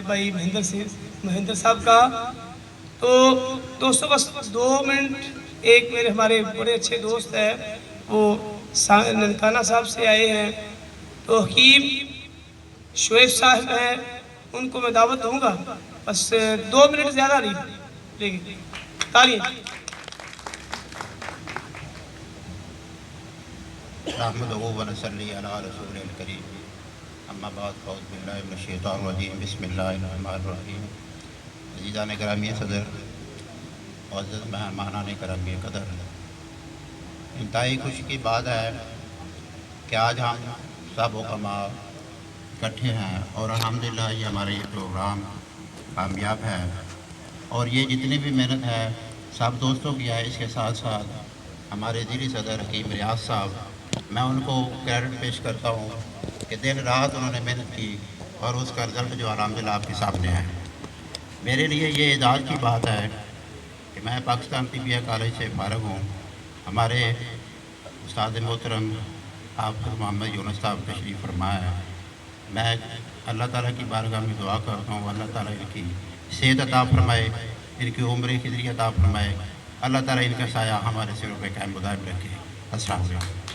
भाई महेंद्र साहब का। तो दोस्तों बस 2 मिनट, एक मेरे हमारे बड़े अच्छे दोस्त हैं, वो ननकाना साहब से आए हैं, तो हकीम शुएब साहब हैं, उनको मैं दावत दूंगा, बस 2 मिनट ज़्यादा नहीं लेंगे। तालियां। नहमदुहु व नसल्ली अला रसूलिल करीम, अम्मा बाद, औज़ु बिल्लाहि मिनश शैतानिर रजीम, बिस्मिल्लाहिर रहमानिर रहीम। अज़ीज़ान गिरामी सदर, मुअज़्ज़ज़ मेहमानान गिरामी कदर, इंतहाई खुशी की बात है कि आज हम सब उलमा इकट्ठे हैं और अल्हम्दुलिल्लाह ये हमारा ये प्रोग्राम कामयाब है। और ये जितनी भी मेहनत है सब दोस्तों की है। इसके साथ साथ हमारे ज़िली सदर हकीम रियाज साहब, मैं उनको क्रेडिट पेश करता हूँ कि दिन रात उन्होंने मेहनत की और उसका रिज़ल्ट जो अल्हम्दुलिल्लाह आपके सामने है। मेरे लिए ये एजाज़ की बात है कि मैं पाकिस्तान तिबिया कॉलेज से फ़ारिग हूँ। हमारे उस्ताद मोहतरम हाफ़िज़ मोहम्मद यूनुस साहब तशरीफ़ फरमाया है। मैं अल्लाह ताला की बारगाह में दुआ करता हूँ, अल्लाह ताला इनकी सेहत अता फरमाए, इनकी उम्र खिदरी अता फरमाए, अल्लाह ताला इनका साया हमारे सिरों पे कायम दायम रखे। अस्सलाम वालेकुम।